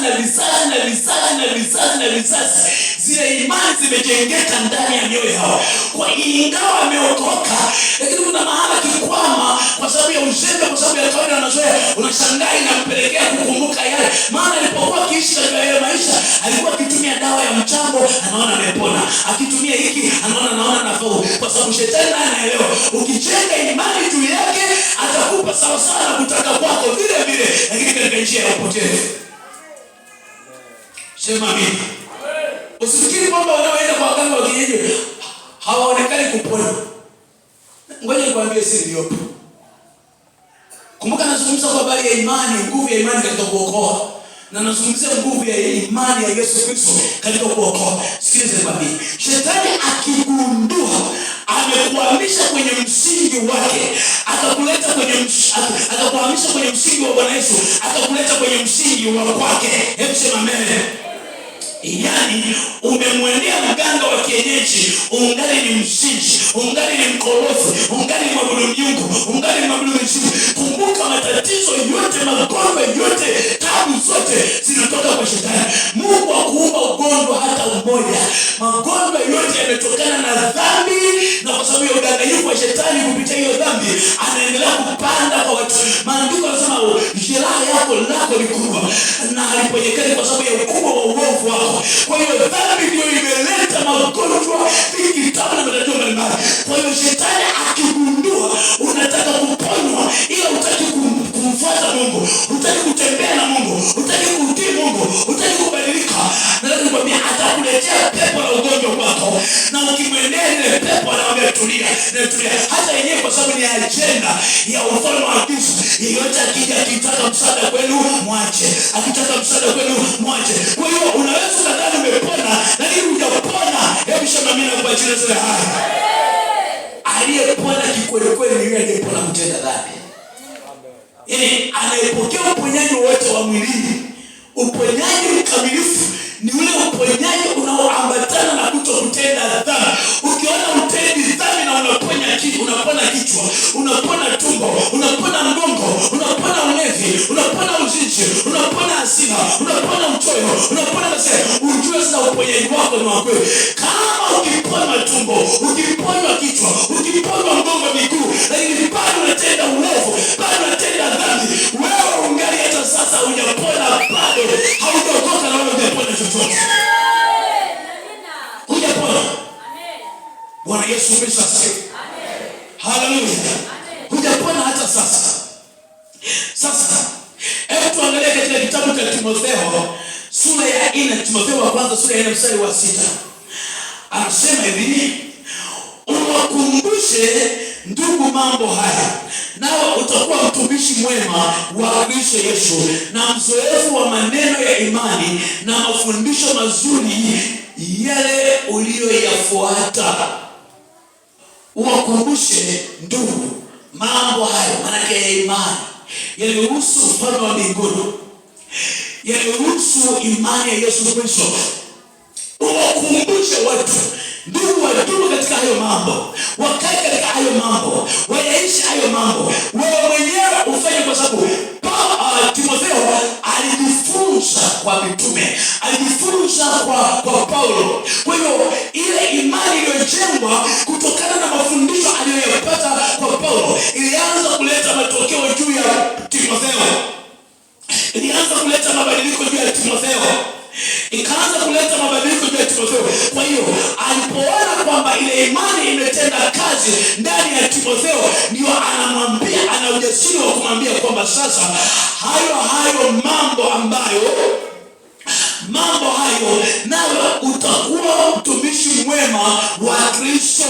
zile imani zimejengeka ndani ya mioyo yao. Kwa ingawa ameokoka, lakini kuna mahala kikwama kwa sababu ya uzembe, kwa sababu ya kawaida na mazoea. Unashangaa inampelekea kukumbuka yale, maana alipokuwa akiishi katika yale maisha alikuwa akitumia dawa ya mchango, anaona amepona. Akitumia hiki anaona nafuu, kwa sababu shetani anaelewa ukijenga imani juu yake atakupa sawa sawa na kutaka kwako vile vile, lakini katika njia ya upotevu. Sema mimi. Usifikiri kwamba wanaoenda kwa waganga wa kienyeji hawaonekani kupona. Ngoja nikwambie siri iliyopo. Kumbuka nazungumza kwa habari ya imani, nguvu ya imani katika kuokoa. Na nazungumzia nguvu ya imani ya Yesu Kristo katika kuokoa. Sikiliza nikwambie. Shetani akigundua amekuhamisha kwenye msingi wake, akakuleta akakuhamisha kwenye msingi wa Bwana Yesu, akakuleta kwenye msingi wa kwake. Hebu sema amen. Yaani umemwendea mganga wa kienyeji, ungali ni msingi, ungali ni mkorofi, ungali ni mwabudu miungu, ungali ni mwabudu mizimu. Kumbuka matatizo yote, magonjwa yote, tabu zote zinatoka kwa shetani. Mungu hakuumba ugonjwa hata mmoja. Magonjwa yote yametokana na dhambi, na kwa sababu ya udanganyifu wa shetani kupitia hiyo dhambi anaendelea kupanda kwa watu. Maandiko yanasema jeraha lako ni kubwa, na aliponyekana kwa sababu ya ukubwa wa uovu wako. Kwa hiyo dhambi ndio imeleta magonjwa, vitabu na matatizo mbalimbali. Kwa hiyo shetani akigundua unataka kuponywa ila hutaki kumfuata Mungu, inatulia. Hata yenyewe kwa sababu ni ajenda ya ufalme wa Kristo. Yeyote akija akitaka msaada kwenu mwache, akitaka msaada kwenu mwache. Kwa hiyo unaweza kadhani umepona lakini hujapona. Hebu sema mimi na kwa jina la Yesu. Aliyepona kikweli kweli ni yule aliyepona kutenda dhambi. Yaani anayepokea uponyaji wote wa mwilini. Uponyaji mkamilifu ni ule uponyaji unaoambatana na kutokutenda dhambi. Ukiona utendi dhambi na unapona kichwa, unapona tumbo, unapona mgongo, unapona ulevi, unapona uzinzi, unapona hasira, unapona mchoyo, unapona hasira, ujue sasa uponyaji wako ni wa kweli. Kama ukipona tumbo, ukipona kichwa, ukipona mgongo, miguu, lakini bado unatenda uovu, bado unatenda dhambi, wewe ungali hata sasa hujapona, bado haujaokoka na wewe hujapona chochote. Hujapona. Bwana Yesu Kristo asifiwe. Haleluya. Hujapona hata sasa. Sasa hebu tuangalie katika kitabu cha Timotheo sura ya 4, Timotheo wa kwanza sura ya 4 mstari wa 6. Anasema hivi, uwakumbushe ndugu mambo haya, nao utakuwa mtumishi mwema wa Kristo Yesu na mzoefu wa maneno ya imani na mafundisho mazuri yale uliyoyafuata. Uwakumbushe ndugu mambo hayo, maana ya imani yanayohusu ufalme wa mbinguni, yanayohusu imani ya Yesu Kristo. Uwakumbushe watu, ndugu wadumu katika hayo mambo, wakae katika hayo mambo, wayaishi hayo mambo, wewe mwenyewe ufanye, kwa sababu Timotheo alijifunza kwa mitume, alijifunza kwa Paulo. Kwa hiyo ile imani iliyojengwa kutokana na mafundisho aliyoyapata kwa Paulo ilianza kuleta matokeo juu ya Timotheo, ilianza kuleta mabadiliko juu ya Timotheo, ikaanza kuleta mabadiliko juu ya Timotheo. Kwa hiyo alipoona kwamba ile imani imetenda kazi ndani ya Timotheo, ndio anamwambia, ana ujasiri wa kumwambia kwamba sasa hayo mambo hayo nawe utakuwa mtumishi mwema wa Kristo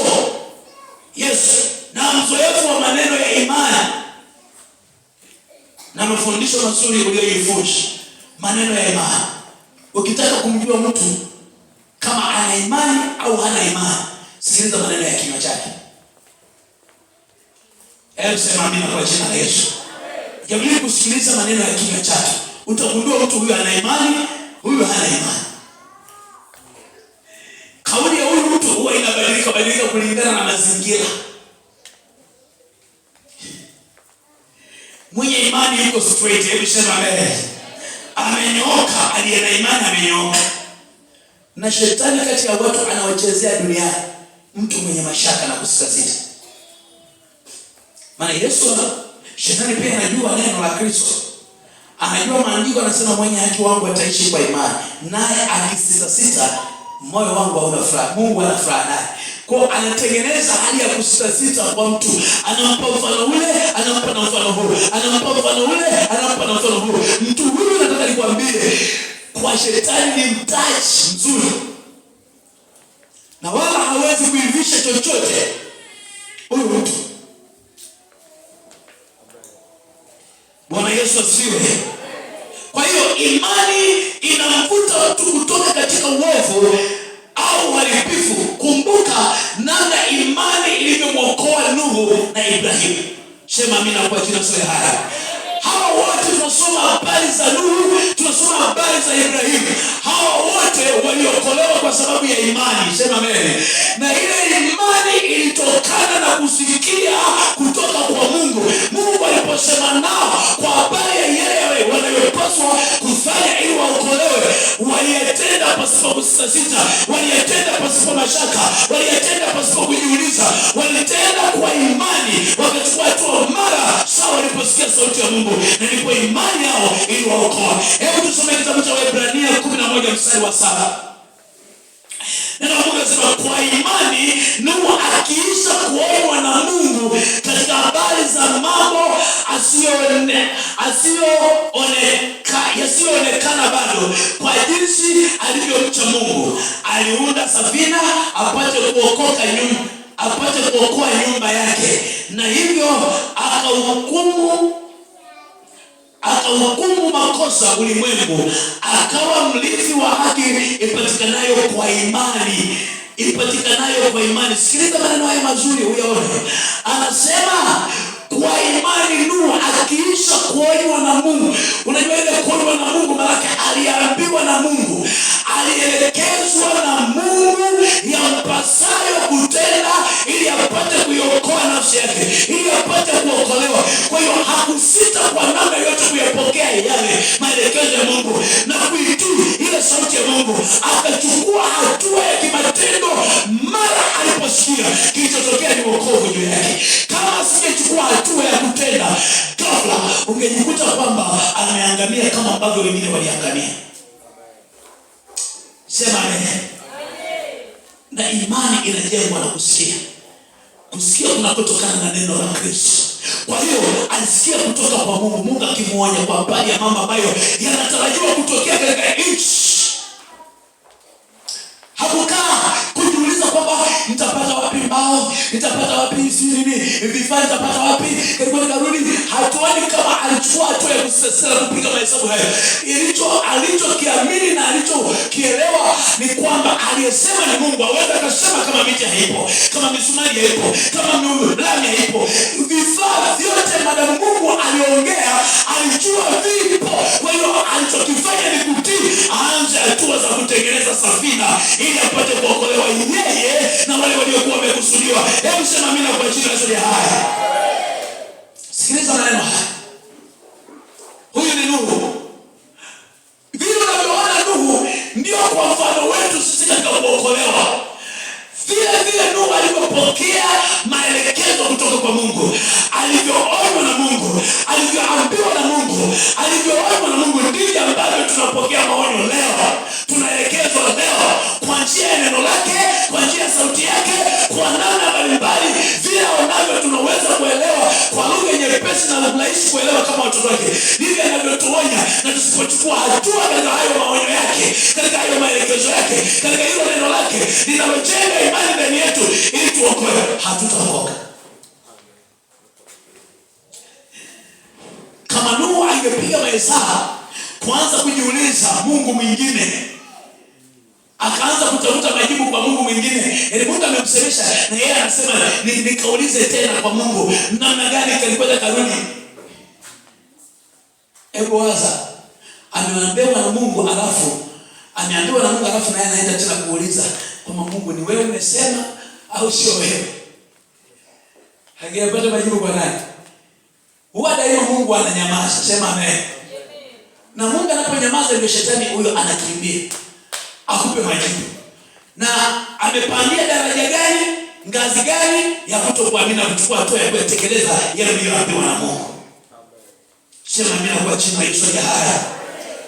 Yesu na mzoefu wa maneno ya imani na mafundisho mazuri uliyojifunza. Maneno ya imani. Ukitaka kumjua mtu kama ana imani au hana imani, sikiliza maneno ya kinywa chake. Sema amina kwa jina la Yesu. Jaribu kusikiliza maneno ya kinywa chake. Utagundua mtu huyu ana imani, huyu hana imani. Kauli ya huyu mtu huwa inabadilika kulingana na mazingira. Mwenye imani yuko straight, hebu sema amen. Amenyooka, aliye na imani amenyooka. Na shetani kati ya watu anaochezea duniani mtu mwenye mashaka na kusitasita. Maana shetani pia anajua neno la Kristo. Anajua maandiko yanasema mwenye haki wangu ataishi kwa imani. Naye akisitasita, moyo wangu hauna furaha. Mungu ana furaha naye. Kwa anatengeneza hali ya kusitasita kwa mtu. Anampa mfano ule, anampa na mfano huu. Anampa mfano ule, anampa na mfano huu. Mtu huyu nataka nikwambie, kwa shetani ni mtaji mzuri. Na wala hawezi kuivisha chochote huyu mtu. Bwana Yesu asifiwe. Kwa hiyo imani inamvuta mtu kutoka katika uovu au uharibifu. Kumbuka namna imani ilivyomwokoa Nuhu na Ibrahimu. Sema amina kwa jina la Yesu. Hawa wote tunasoma habari za Nuhu, tunasoma habari za Ibrahimu. Hawa wote waliokolewa kwa sababu ya imani. Sema amen. Na ile imani ilitokana na kusikia kutoka kwa Mungu. Mungu aliposema nao kwa habari ya yale wanayopaswa kufanya ili waokolewe, waliyatenda pasipo kusita, waliyatenda pasipo mashaka, waliyatenda pasipo kujiuliza, walitenda kwa imani, wakachukua hatua mara sawa waliposikia sauti ya Mungu, na ndipo imani yao iliwaokoa. Hebu tusome kitabu cha Waebrania 11 mstari wa 7. Neno la Mungu linasema kwa imani Nuhu akiisha kuonywa na Mungu katika habari za mambo yasiyoonekana bado, kwa jinsi alivyomcha Mungu, aliunda safina apate kuokoa apate kuokoa nyumba yake, na hivyo akahukumu makosa ulimwengu, akawa mrithi wa haki ipatikanayo kwa imani. Sikiliza maneno haya mazuri uyaone. Anasema kwa imani Nuhu akiisha kuonywa na Mungu. Unajua ile kuonywa na Mungu maana aliambiwa na Mungu, alielekezwa na Mungu yampasayo kutenda ili apate kuiokoa nafsi yake, ili apate kuokolewa. Kwa hiyo hakusita kwa namna yote kuyapokea yale maelekezo ya Mungu na kuitii ile sauti ya Mungu. Akachukua hatua ya kimatendo mara aliposikia kilichotokea ni wokovu juu yake. Kama asingechukua hatua ya kutenda, ghafla ungejikuta kwamba ameangamia kama ambavyo wengine waliangamia. Sema amen. Na imani inajengwa na kusikia. Kusikia kunakotokana na neno la Kristo. Kwa hiyo alisikia kutoka kwa Mungu, Mungu akimuonya kwa habari ya mambo ambayo yanatarajiwa kutokea katika nchi. Hakukaa kujiuliza kwamba nitapata wapi mbao, nitapata wapi nini, vifaa nitapata wapi, karudi. Hatuoni kama alichukua hatua ya kusesera kupiga mahesabu hayo. Alichokiamini na alichokielewa ni kwamba aliyesema ni Mungu. Aweza akasema kama miti haipo, kama misumari haipo, kama lami haipo, vifaa vyote madamu Mungu aliongea, alijua vipo. Kwa hiyo alichokifanya ni kutii, aanze hatua za kutengeneza safina ili apate kuokolewa yeye na wale waliokuwa wamekusudiwa. Hebu sema amina kwa jina la Yesu. Haya, sikiliza maneno haya. Huyu ni Nuhu. Vile unavyoona Nuhu ndio kwa mfano wetu sisi katika kuokolewa. Vile Nuhu alipopokea maelekezo kutoka kwa Mungu, alivyoonywa na Mungu, alivyoambiwa na Mungu, alivyoonywa na Mungu, ndivyo ambavyo tunapokea maonyo leo. Tunaelekezwa leo kwa njia ya neno lake, kwa njia ya sauti yake, kwa namna mbalimbali. Vile ambavyo tunaweza kuelewa kwa lugha nyepesi na rahisi kuelewa kama watoto wake, ndivyo anavyotuonya. Na tusipochukua hatua katika hayo maonyo yake, katika hayo maelekezo yake, katika hilo neno lake linalojenga imani ndani yetu ili tuokoe, hatutaokoka. Kama Nuhu angepiga mahesabu kuanza kujiuliza Mungu mwingine, akaanza kutafuta majibu kwa Mungu mwingine, Mungu amemsemesha na yeye anasema nikaulize tena kwa Mungu namna gani kalikwenda karudi. Hebu waza, ameambiwa na Mungu alafu na yeye anaenda tena kuuliza kama Mungu ni wewe umesema au sio wewe. Hangepata majibu kwa nani? Huwa daima Mungu ananyamaza. Sema amen. Na Mungu anaponyamaza ndio shetani huyo anakimbia akupe majibu. Na amepangia daraja gani, ngazi gani ya kutokuamini, kuchukua hatua ya kutekeleza yale aliyoambiwa na Mungu. Sema amina kwa jina la Yesu. Haya,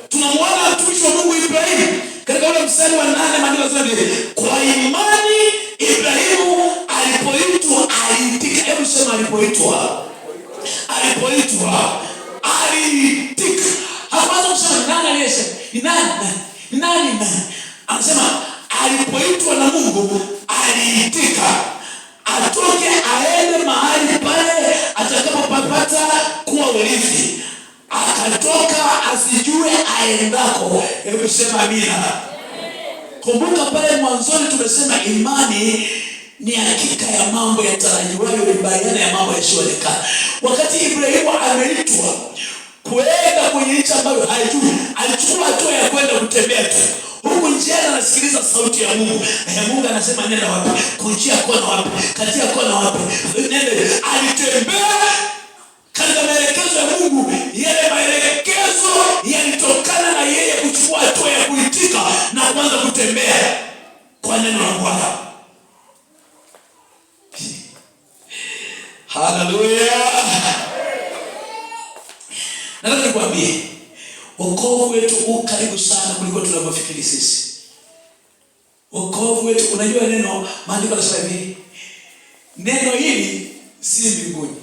tunamwona mtumishi wa Mungu Ibrahimu katika ule mstari wa 8, maandiko yanasema kwa imani Ibrahimu alipoitwa aliitika. Hebu sema alipoitwa aliitika. Hakuanza kusema nani aliyesema, ni nani. Anasema alipoitwa na Mungu aliitika, atoke aende mahali pale atakapopapata kuwa urithi. Akatoka asijue aendako. Hebu sema amina. Kumbuka pale mwanzoni tumesema imani ni hakika ya mambo yatarajiwayo, ni bayana ya mambo yasiyoonekana. Wakati Ibrahimu ameitwa kwenda kwenye nchi ambayo haijui, alichukua hatua ya kwenda kutembea tu. Huku njiani anasikiliza sauti ya Mungu. Mungu anasema nenda wapi? Kunjia kona wapi? Katia kona wapi? Nenda. Alitembea katika maelekezo ya Mungu. Yale maelekezo yalitokana na yeye kuchukua hatua ya kuitika na kuanza kutembea kwa neno la Bwana. Haleluya. Nataka nikwambie, wokovu wetu uko karibu sana kuliko tunavyofikiri sisi. Wokovu wetu, unajua neno maandiko yanasema hivi, neno hili si mbinguni.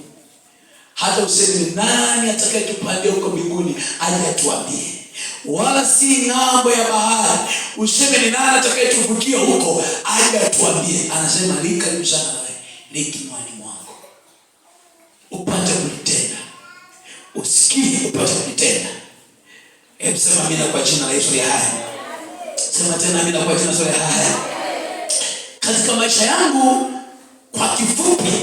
Hata useme nani atakayetupandia huko mbinguni aje atuambie. Wala si ng'ambo ya bahari, useme ni nani atakayetuvukia huko aje atuambie. Anasema ni karibu sana nawe. li kinywani mwako, upate kulitenda. Usikie upate kulitenda. Hebu sema amina kwa jina la Yesu aliye hai. Sema tena amina kwa jina la Yesu aliye hai. Katika maisha yangu kwa kifupi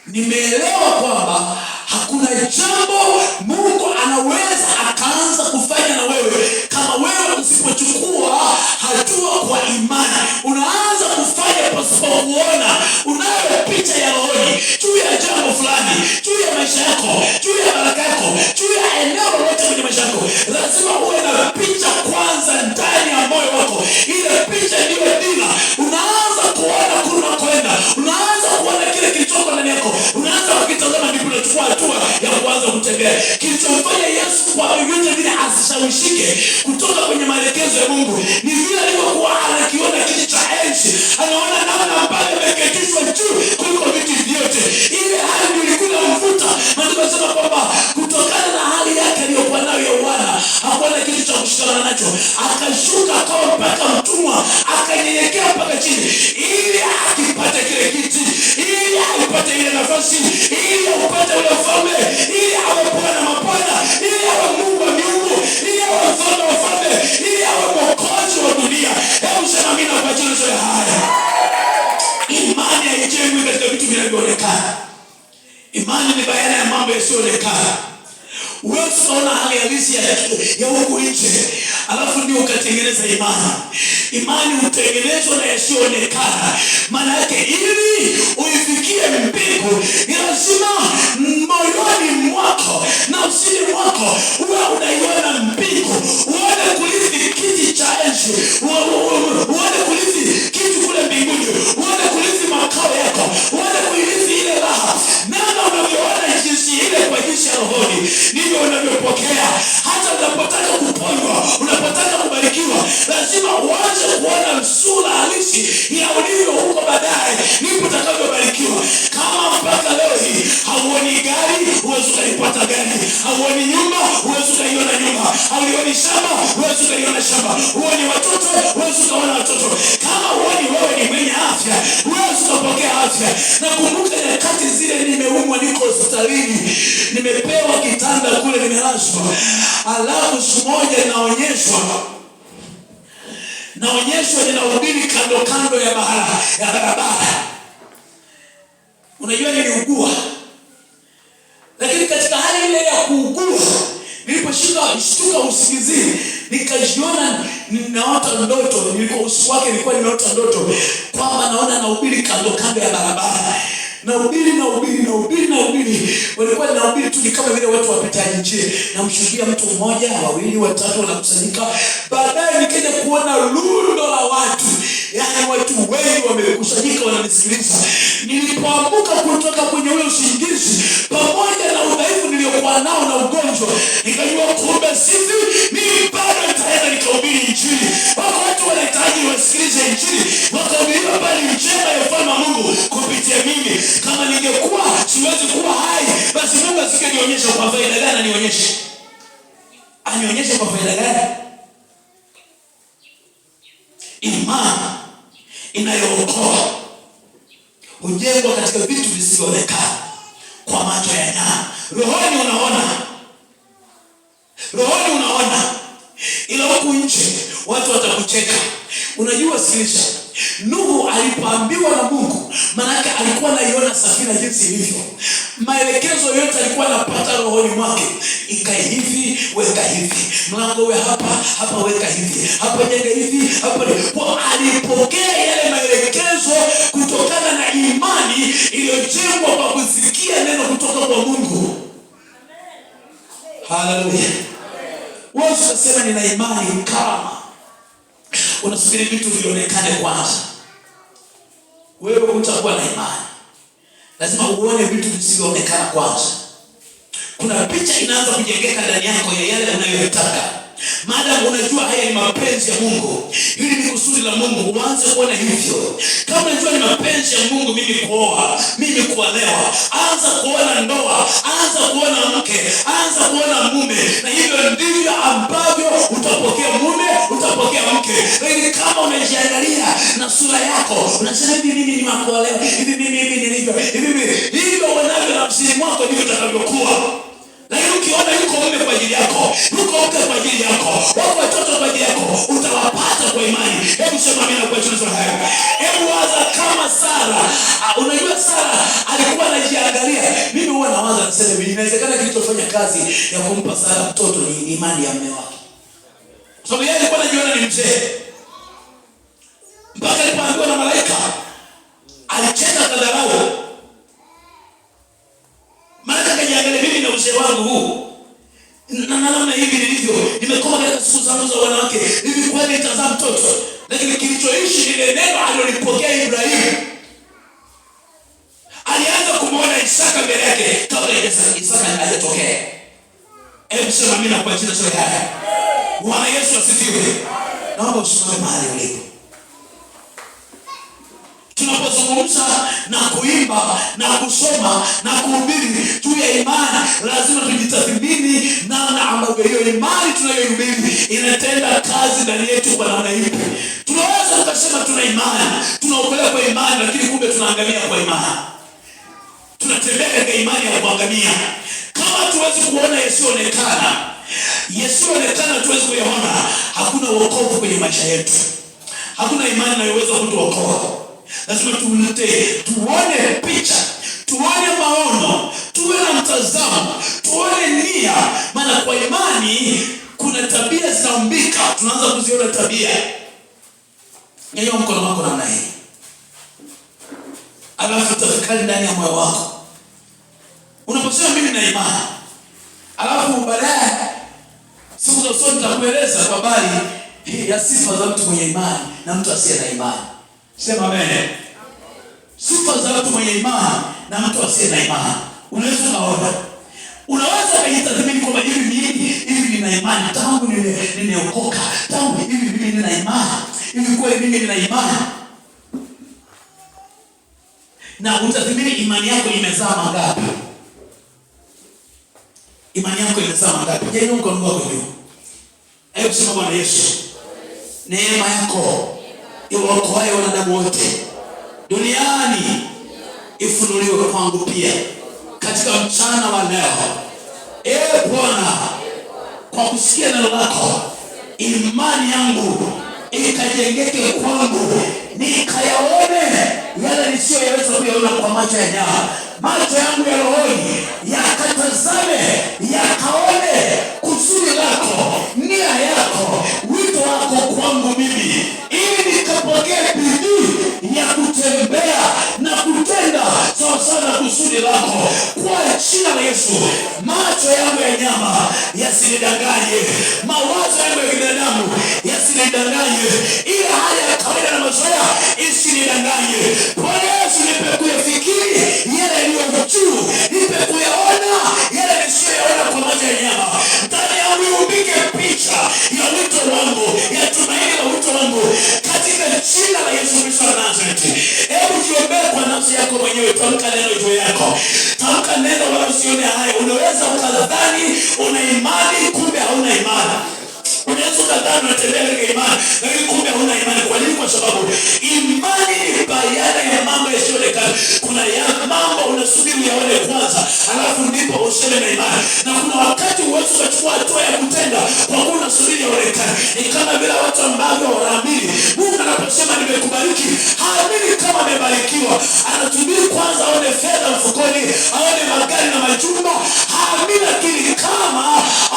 nimeelewa kwamba hakuna jambo Mungu anaweza akaanza kufanya na wewe kama wewe usipochukua hatua kwa imani. Unaanza kufanya pasipo kuona. Unayo picha ya rohoni juu ya jambo fulani, juu ya maisha yako, juu ya baraka yako, juu ya eneo lolote kwenye maisha yako. Lazima uwe na picha kwanza ndani ya moyo wako. Ile picha ndiyo dira. Unaanza kuona kuna kwenda. Unaanza kuona kile kilichoko ndani yako. Unaanza kukitazama, ndipo unachukua hatua ya kuanza kutembea. Kilichomfanya Yesu kwa yote vile asishawishike kutoka kwenye maelekezo ya Mungu ni vile alivyokuwa anakiona kiti cha enzi. Anaona namna ambayo imeketishwa juu kuliko vitu vyote. Ile hali ndio ilikuwa inamvuta. Maandiko yanasema kwamba kutokana na hali yake aliyokuwa nayo ya wana, hakuwa na kitu cha kushikamana nacho. Akashuka akawa mpaka mtumwa, akanyenyekea mpaka chini ili akipate kile kiti, ili apate ile nafasi, ili apate ule ufalme, ili awe Bwana mabwana, ili awe Mungu wa miungu, ili awe mfalme wa falme, ili awe mwokozi wa dunia. Hebu sema amina kwa jina la haya. Imani haijengwi katika vitu vinavyoonekana. Imani ni bayana ya mambo yasiyoonekana. Wewe unaona hali halisi ya huku nje, alafu ndio ukatengeneza imani. Imani hutengenezwa na yasiyoonekana. Maana yake ili uifikie mbingu, ni lazima moyoni mwako na usini mwako uwe unaiona mbingu. Uone kulithi kiti cha enzi. Uone kulithi kiti kule mbinguni. Uone kulithi makao yako. Uone kulithi ile raha. Namna unavyoona jinsi ile kwa jinsi ya rohoni, ndivyo unavyopokea. Hata unapotaka kuponywa, unapotaka kubarikiwa, lazima uanze kuona sura halisi ya ulivyo huko baadaye, ndipo utakavyobarikiwa. Kama mpaka leo hii hauoni gari, huwezi kulipata gari. Hauoni nyumba, huwezi kuiona nyumba. Hauoni shamba, huwezi kuiona shamba. Huoni watoto, huwezi kuona watoto. Kama huoni wewe ni mwenye afya, huwezi kupokea afya. Nakumbuka nyakati zile nimeumwa, niko hospitalini, nimepewa kitanda kule, nimelazwa. Alafu siku moja naonyeshwa ninahubiri kando ya barabara. Unajua niliugua. Lakini katika hali ile ya kuugua, niliposhtuka usingizini, nikajiona ninaota ndoto. Nilikuwa usiku wake nilikuwa nimeota ndoto kwamba naona nahubiri kando ya barabara. Nahubiri. Walikuwa nahubiri tu ni kama vile watu wapita nje. Namshuhudia mtu mmoja, wawili, watatu wanakusanyika. Baadaye nikaja kuona lundo la watu. Yaani watu wengi wamekusanyika wananisikiliza. Nilipoamka kutoka kwenye ule usingizi, pamoja na udhaifu niliokuwa nao na ugonjwa, nikajua kumbe sisi mimi bado nitaenda nikahubiri injili. Wako watu wanahitaji wasikilize injili, wakahubiri habari njema ya ufalme wa Mungu kupitia mimi. Kama ningekuwa siwezi kuwa hai, basi Mungu asingenionyesha kwa faida gani anionyeshe? Anionyeshe kwa faida gani? Imani inayookoa hujengwa katika vitu visivyoonekana kwa macho ya nyama. Rohoni unaona, ila huku nje watu watakucheka. Unajua, sikiliza, Nuhu alipoambiwa na Mungu, manake alikuwa anaiona safina jinsi ilivyo. Maelekezo yote alikuwa anapata rohoni mwake. Ikae hivi, weka hivi. Mlango we hapa weka hivi. Hapa jenga hivi, hapa. Kwa alipokea yale maelekezo kutokana na imani iliyojengwa kwa kusikia neno kutoka kwa Mungu. Haleluya. Wewe unasema nina imani kama unasubiri vitu vionekane kwanza. Wewe utakuwa na imani, lazima uone vitu visivyoonekana kwanza. Kuna picha inaanza kujengeka ndani yako ya yale unayotaka. Maadamu unajua haya ni mapenzi ya Mungu, hili ni kusudi la Mungu, uanze kuona hivyo. Kama unajua ni mapenzi ya Mungu mimi kuoa, mimi kuolewa, anza kuona ndoa, anza kuona mke, anza kuona mume. Na hivyo ndivyo ambavyo utapokea mume, utapokea mke. Lakini kama unajiangalia na sura yako, unasema hivi mimi ni makolewa, hivi mimi nilivyo, hivyo wanavyo nafsini mwako ndivyo utakavyokuwa. Lakini ukiona yuko mume kwa ajili yako, yuko mke kwa ajili yako, wako watoto kwa ajili yako, utawapata kwa imani. Hebu sema amina kwa jina la Yesu. Hebu waza kama Sara. Unajua Sara alikuwa anajiangalia. Mimi huwa nawaza nasema inawezekana kilichofanya kazi ya kumpa Sara mtoto ni imani ya mume wake. Sababu yeye alikuwa anajiona ni mzee. Mpaka alipoambiwa na malaika, alicheka kadharau. Malaika kajiangalia, mimi na uzee wangu huu na namna hivi nilivyo, nimekoma katika siku zangu za wanawake, hivi kweli nitazaa mtoto? Lakini kilichoishi ile neno alilolipokea Ibrahimu. Alianza kumuona Isaka mbele yake kabla Isaka hajatokea. Hebu sema amina kwa jina la Yesu. Bwana Yesu asifiwe. Naomba usimame mahali ulipo. Tunapozungumza na kuimba na kusoma na kuhubiri juu ya imani, lazima tujitathmini namna ambavyo hiyo imani tunayohubiri inatenda kazi ndani yetu kwa namna ipi. Tunaweza tukasema tuna imani, tunaokolewa kwa imani, lakini kumbe tunaangamia kwa imani. Tunatembea katika imani ya kuangamia. Kama tuwezi kuona yasiyoonekana, tuwezi kuyaona, hakuna wokovu kwenye maisha yetu. Hakuna imani inayoweza kutuokoa. Lazima tuone picha, tuone maono, tuwe na mtazamo, tuone nia. Maana kwa imani kuna tabia zinaumbika, tunaanza kuziona tabia. Nyanyua mkono wako namna hii. Alafu tafakari ndani ya moyo wako. Unaposema mimi na imani, alafu baadaye siku za usoni nitakueleza habari ya sifa za mtu mwenye imani na mtu asiye na imani. Sema amen. Sifa za mtu mwenye imani na mtu asiye na imani. Unaweza kuona. Unaweza kujitathmini kwamba hivi nina imani, tangu nimeokoka, tangu hivi mimi nina imani, hivi kweli mimi nina imani. Na utathmini imani yako imezaa mangapi? Imani yako imezaa mangapi? Je, ni uko ngoko hiyo? Hebu sema Bwana Yesu, neema yako iwaokoaye wanadamu wote duniani ifunuliwe kwangu pia katika mchana wa leo. Bwana, kwa kusikia neno lako, imani yangu ikajengeke kwangu, nikayaone yale nisiyoyaweza kuyaona kwa macho ya nyama. Macho yangu ya rohoni yakatazame, yakaone kusudi lako, nia yako, wito wako kwangu mimi, ili nikapokee bidii ya kutembea na kutenda sawa sana kusudi lako kwa jina la Yesu. Macho yangu ya nyama yasinidanganye, mawazo yangu ya binadamu yasinidanganye, ila hali ya kawaida na mazoea isinidanganye. Bwana Yesu, nipe kuyafikiri yale yaliyo juu, nipe kuyaona yale nisiyoyaona kwa macho ya nyama. Ndani yangu iumbike picha ya wito wangu, ya tumaini la wito wangu katika jina la Yesu Kristo wa Nazareti. Hebu jiombee kwa nafsi yako mwenyewe, tamka neno juu yako. Tamka neno wala usione haya. Unaweza ukadhani una imani, kumbe hauna imani. Unaweza ukadhani unatembea katika imani, lakini kumbe hauna imani. Kwa nini? Kwa sababu imani ni bayana ya mambo yasiyoonekana. Kuna mambo unasubiri yaone kwanza, alafu ndipo useme na imani. Na kuna wakati uwezo ukachukua hatua ya kutenda kwa kuwa unasubiri yaonekane. Ni kama vile watu ambao wanaamini Mungu anaposema nimekubariki, haamini kama amebarikiwa. Anasubiri kwanza aone fedha mfukoni, aone magari na majumba. Haamini, lakini kama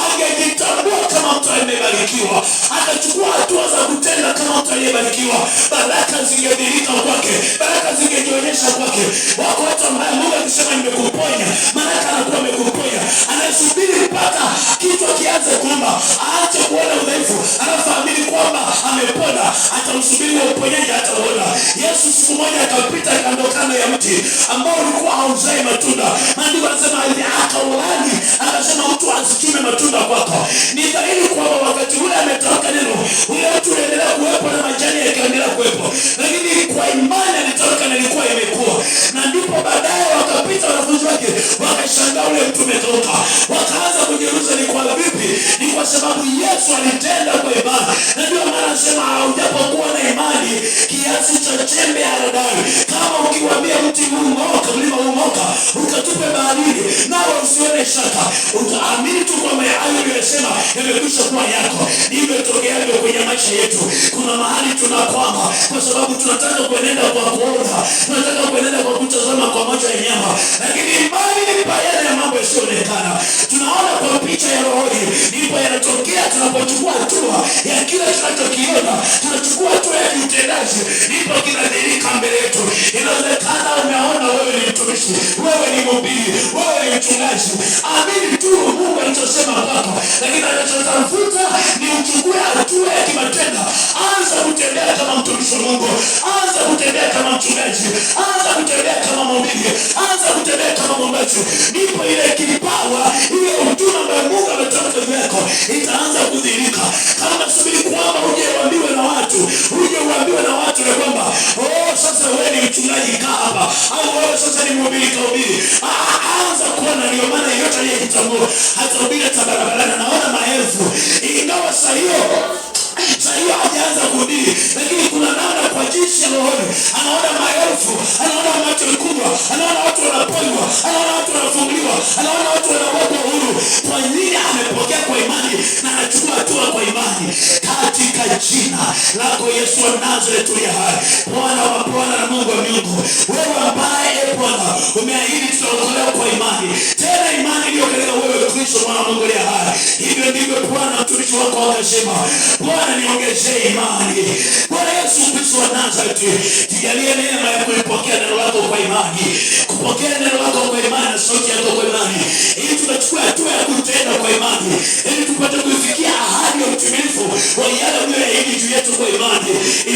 angejitambua kama mtu amebarikiwa, atachukua hatua za kutenda kama mtu aliyebarikiwa, baraka zingedhihirika kwake, baraka zingejionyesha kwake. Wako watu ambao Mungu akisema nimekuponya, maana anakuwa amekuponya. Anasubiri mpaka kichwa kianze kuuma, aache kuona udhaifu, alafu amini kwamba amepona. Atamsubiri wa uponyaji, hataona. Yesu siku moja akapita kando kando ya mti ambao ulikuwa hauzai matunda. Maandiko yanasema akaulani, akasema mtu asichume matunda kwako. Ni dhahiri kwamba wakati ule ametamka neno, ule mtu unaendelea kuwepo na majani yakaendelea kuwepo, lakini kwa imani alitamka na ilikuwa imekuwa. Na ndipo baadaye wakapita wanafunzi wake, wakashangaa ule mtu umetoka, wakaanza kujiuliza ni kwa vipi? Ni kwa sababu Yesu alitenda kwa imani. Na ndio maana anasema haujapo usione shaka, utaamini tu kwamba hayo uliyosema yamekwisha kuwa yako. Ndivyo tokeavyo kwenye maisha yetu. Kuna mahali tunakwama kwa sababu tunataka kuenenda kwa kuona, tunataka kuenenda kwa kutazama kwa macho ya nyama, lakini imani ni bayana ya mambo yasiyoonekana. Tunaona kwa picha ya rohoni, ndipo yanatokea tunapochukua hatua ya kila tunachokiona, tunachukua hatua ya kiutendaji, ndipo kinadhihirika mbele yetu. Inawezekana umeona wewe ni mtumishi, wewe ni mhubiri, wewe ni mchungaji. Amini tu Mungu alichosema kwako, lakini anachotafuta ni uchukue hatua ya kimatendo. Anza kutembea kama mtumishi wa Mungu, anza kutembea kama mchungaji, anza kutembea kama mhubiri, anza kutembea kama mwombaji. Ndipo ile kipawa, ile huduma ambayo Mungu ametamka juu yako itaanza kudhihirika. Kama unasubiri kwamba uje uambiwe na watu, uje uambiwe na watu ya kwamba sasa wewe ni mchungaji kaa hapa, au wewe sasa ni mhubiri kahubiri, anza kuona. Ndio maana yote aliyekitambua hata hubiri hata barabarani anaona maelfu, ingawa saa hiyo hajaanza kuhubiri, lakini kuna namna kwa jinsi ya rohoni anaona maelfu, anaona macho makubwa, anaona watu wanaponywa, anaona watu wanafunguliwa, anaona watu wanawekwa huru. Kwa nini? Amepokea kwa imani na anachukua hatua kwa imani. Katika jina lako Yesu wa Nazareti uliye hai, Bwana wa Bwana na Mungu wa miungu, wewe ambaye Bwana umeahidi tutaokolewa kwa imani, tena imani iliyo katika wewe Kristo mwana wa Mungu aliye hai. Hivyo ndivyo Bwana mtumishi wako akasema, Bwana niongezee imani. Bwana Yesu Kristo wa Nazareti, tujalie neema ya kulipokea neno lako kwa imani, kupokea neno lako kwa imani na sauti yako kwa imani, ili tukachukue hatua ya kutenda kwa imani, ili tupate kufikia ahadi ya utimilifu wa yale uliyoahidi juu yetu kwa imani.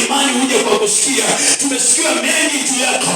Imani uje kwa kusikia. Tumesikia mengi juu yako,